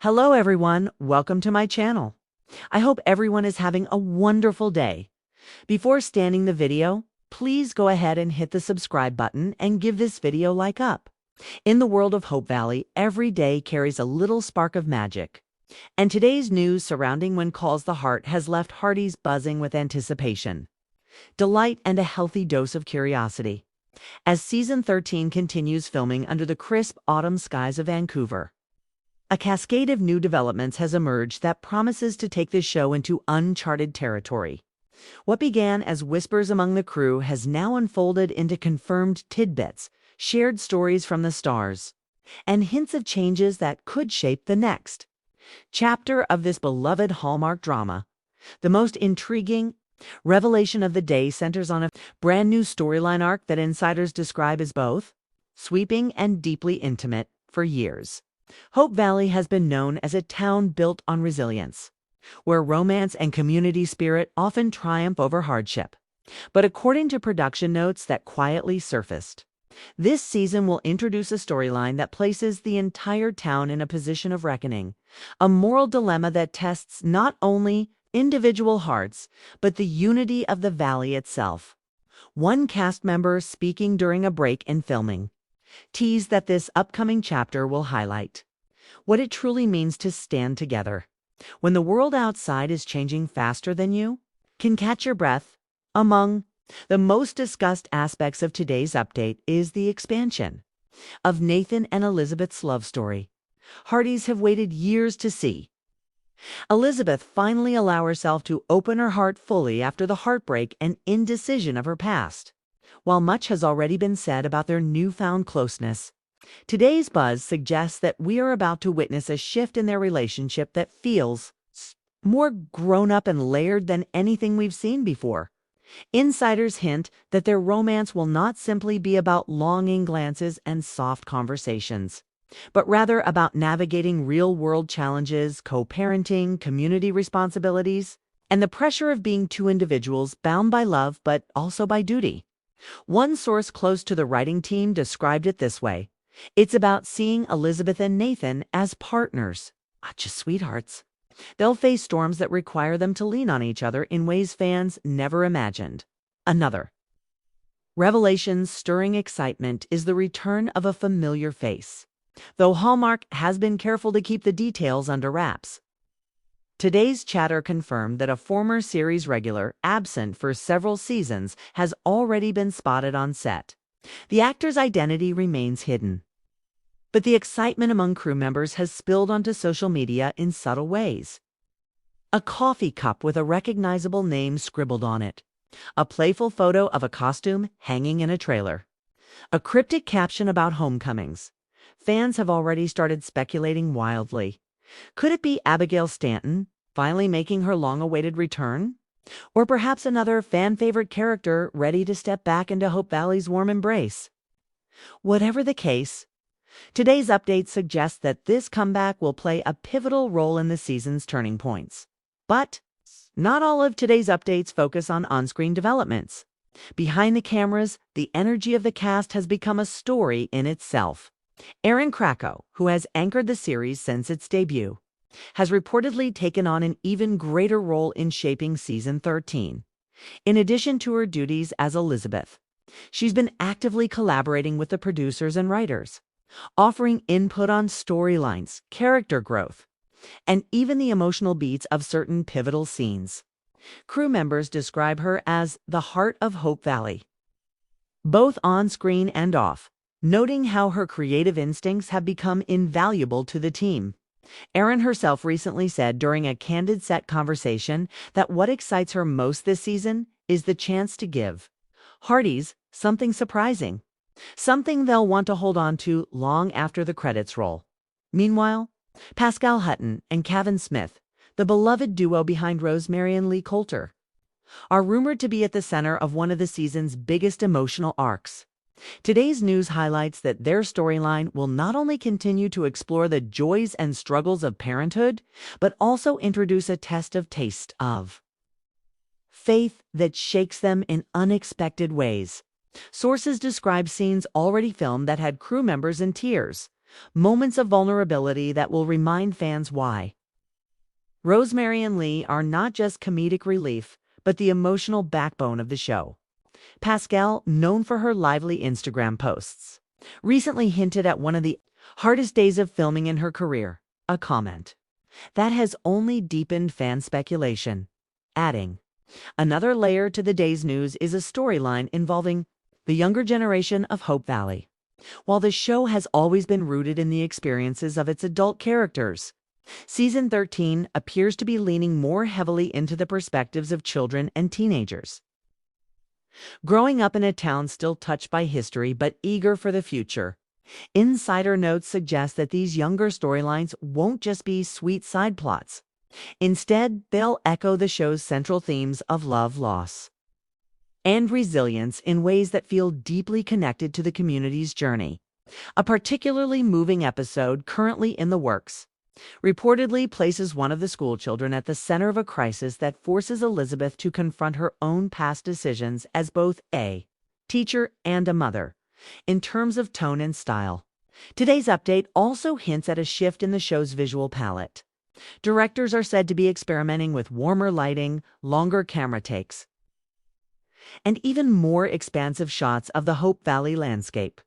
Hello everyone, welcome to my channel. I hope everyone is having a wonderful day. Before starting the video, please go ahead and hit the subscribe button and give this video a like up. In the world of Hope Valley, every day carries a little spark of magic. And today's news surrounding When Calls the Heart has left hearties buzzing with anticipation, delight, and a healthy dose of curiosity. As Season 13 continues filming under the crisp autumn skies of Vancouver, a cascade of new developments has emerged that promises to take this show into uncharted territory. What began as whispers among the crew has now unfolded into confirmed tidbits, shared stories from the stars, and hints of changes that could shape the next chapter of this beloved Hallmark drama. The most intriguing revelation of the day centers on a brand new storyline arc that insiders describe as both sweeping and deeply intimate. For years, Hope Valley has been known as a town built on resilience, where romance and community spirit often triumph over hardship. But according to production notes that quietly surfaced, this season will introduce a storyline that places the entire town in a position of reckoning, a moral dilemma that tests not only individual hearts, but the unity of the valley itself. One cast member, speaking during a break in filming, teased that this upcoming chapter will highlight what it truly means to stand together when the world outside is changing faster than you can catch your breath. Among the most discussed aspects of today's update is the expansion of Nathan and Elizabeth's love story. Hearties have waited years to see Elizabeth finally allow herself to open her heart fully after the heartbreak and indecision of her past. While much has already been said about their newfound closeness, today's buzz suggests that we are about to witness a shift in their relationship that feels more grown-up and layered than anything we've seen before. Insiders hint that their romance will not simply be about longing glances and soft conversations, but rather about navigating real-world challenges, co-parenting, community responsibilities, and the pressure of being two individuals bound by love but also by duty. One source close to the writing team described it this way: "It's about seeing Elizabeth and Nathan as partners, not just sweethearts. They'll face storms that require them to lean on each other in ways fans never imagined." Another revelation stirring excitement is the return of a familiar face, though Hallmark has been careful to keep the details under wraps. Today's chatter confirmed that a former series regular, absent for several seasons, has already been spotted on set. The actor's identity remains hidden, but the excitement among crew members has spilled onto social media in subtle ways. A coffee cup with a recognizable name scribbled on it, a playful photo of a costume hanging in a trailer, a cryptic caption about homecomings. Fans have already started speculating wildly. Could it be Abigail Stanton finally making her long-awaited return? Or perhaps another fan-favorite character ready to step back into Hope Valley's warm embrace? Whatever the case, today's update suggests that this comeback will play a pivotal role in the season's turning points. But not all of today's updates focus on on-screen developments. Behind the cameras, the energy of the cast has become a story in itself. Aaron Krakow, who has anchored the series since its debut, has reportedly taken on an even greater role in shaping Season 13. In addition to her duties as Elizabeth, she's been actively collaborating with the producers and writers, offering input on storylines, character growth, and even the emotional beats of certain pivotal scenes. Crew members describe her as the heart of Hope Valley, both on screen and off, noting how her creative instincts have become invaluable to the team. Erin herself recently said during a candid set conversation that what excites her most this season is the chance to give hearties something surprising, something they'll want to hold on to long after the credits roll. Meanwhile, Pascal Hutton and Kevin Smith, the beloved duo behind Rosemary and Lee, are rumored to be at the center of one of the season's biggest emotional arcs. Today's news highlights that their storyline will not only continue to explore the joys and struggles of parenthood, but also introduce a test of taste of faith that shakes them in unexpected ways. Sources describe scenes already filmed that had crew members in tears, moments of vulnerability that will remind fans why. Rosemary and Lee are not just comedic relief, but the emotional backbone of the show. Pascal, known for her lively Instagram posts, recently hinted at one of the hardest days of filming in her career, a comment that has only deepened fan speculation, adding, "Another layer to the day's news is a storyline involving the younger generation of Hope Valley. While the show has always been rooted in the experiences of its adult characters, Season 13 appears to be leaning more heavily into the perspectives of children and teenagers. Growing up in a town still touched by history but eager for the future, insider notes suggest that these younger storylines won't just be sweet side plots. Instead, they'll echo the show's central themes of love, loss, and resilience in ways that feel deeply connected to the community's journey. A particularly moving episode currently in the works reportedly places one of the schoolchildren at the center of a crisis that forces Elizabeth to confront her own past decisions as both a teacher and a mother, in terms of tone and style. Today's update also hints at a shift in the show's visual palette. Directors are said to be experimenting with warmer lighting, longer camera takes, and even more expansive shots of the Hope Valley landscape.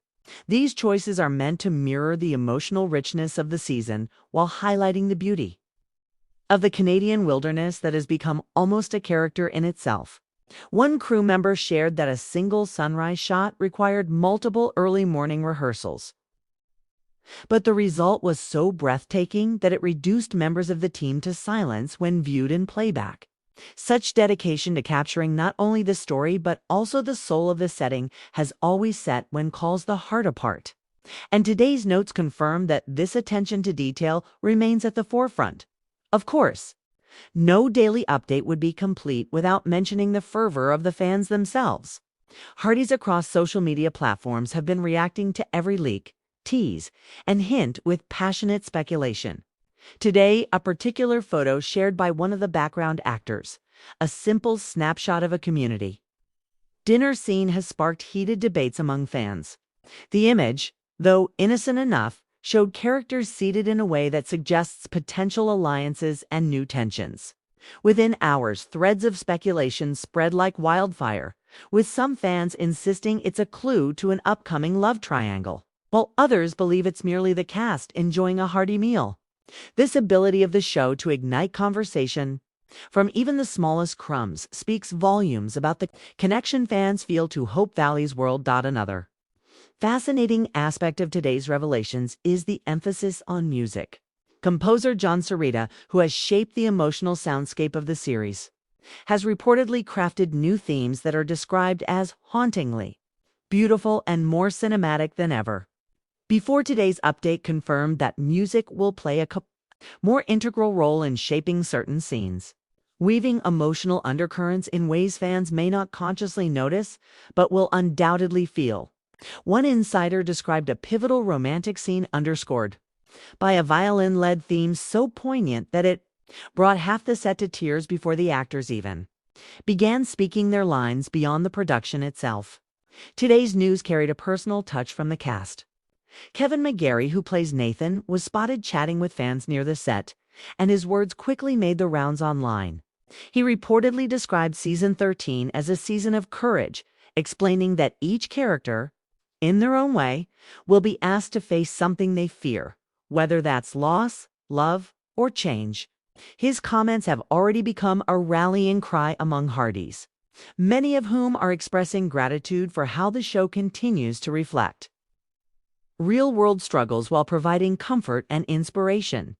These choices are meant to mirror the emotional richness of the season while highlighting the beauty of the Canadian wilderness that has become almost a character in itself. One crew member shared that a single sunrise shot required multiple early morning rehearsals, but the result was so breathtaking that it reduced members of the team to silence when viewed in playback. Such dedication to capturing not only the story but also the soul of the setting has always set When Calls the Heart apart. And today's notes confirm that this attention to detail remains at the forefront. Of course, no daily update would be complete without mentioning the fervor of the fans themselves. Hardies across social media platforms have been reacting to every leak, tease, and hint with passionate speculation. Today, a particular photo shared by one of the background actors, a simple snapshot of a community dinner scene, has sparked heated debates among fans. The image, though innocent enough, showed characters seated in a way that suggests potential alliances and new tensions. Within hours, threads of speculation spread like wildfire, with some fans insisting it's a clue to an upcoming love triangle, while others believe it's merely the cast enjoying a hearty meal. This ability of the show to ignite conversation from even the smallest crumbs speaks volumes about the connection fans feel to Hope Valley's world. Another fascinating aspect of today's revelations is the emphasis on music. Composer John Sarita, who has shaped the emotional soundscape of the series, has reportedly crafted new themes that are described as hauntingly beautiful and more cinematic than ever. Before today's update confirmed that music will play a more integral role in shaping certain scenes, weaving emotional undercurrents in ways fans may not consciously notice, but will undoubtedly feel. One insider described a pivotal romantic scene underscored by a violin-led theme so poignant that it brought half the set to tears before the actors even began speaking their lines beyond the production itself. Today's news carried a personal touch from the cast. Kevin McGarry, who plays Nathan, was spotted chatting with fans near the set, and his words quickly made the rounds online. He reportedly described Season 13 as a season of courage, explaining that each character, in their own way, will be asked to face something they fear, whether that's loss, love, or change. His comments have already become a rallying cry among Hardies, many of whom are expressing gratitude for how the show continues to reflect real-world struggles while providing comfort and inspiration.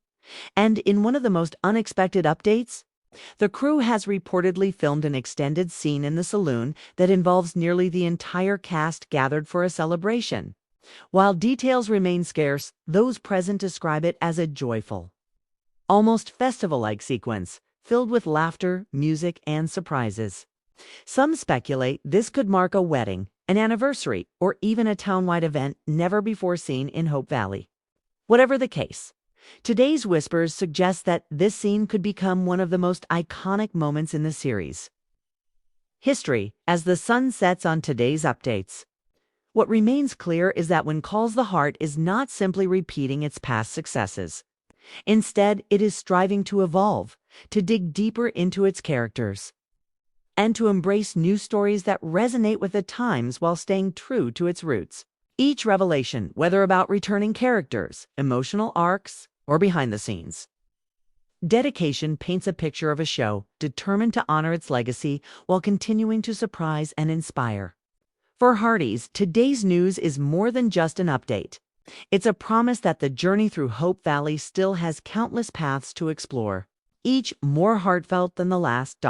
And in one of the most unexpected updates, the crew has reportedly filmed an extended scene in the saloon that involves nearly the entire cast gathered for a celebration. While details remain scarce, those present describe it as a joyful, almost festival-like sequence, filled with laughter, music, and surprises. Some speculate this could mark a wedding, an anniversary, or even a town-wide event never before seen in Hope Valley. Whatever the case, today's whispers suggest that this scene could become one of the most iconic moments in the series. History, as the sun sets on today's updates. What remains clear is that When Calls the Heart is not simply repeating its past successes. Instead, it is striving to evolve, to dig deeper into its characters, and to embrace new stories that resonate with the times while staying true to its roots. Each revelation, whether about returning characters, emotional arcs, or behind the scenes, dedication paints a picture of a show determined to honor its legacy while continuing to surprise and inspire. For Hearties, today's news is more than just an update. It's a promise that the journey through Hope Valley still has countless paths to explore, each more heartfelt than the last.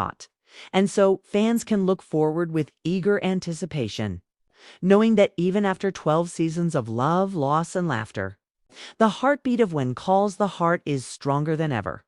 And so fans can look forward with eager anticipation, knowing that even after 12 seasons of love, loss, and laughter, the heartbeat of When Calls the Heart is stronger than ever.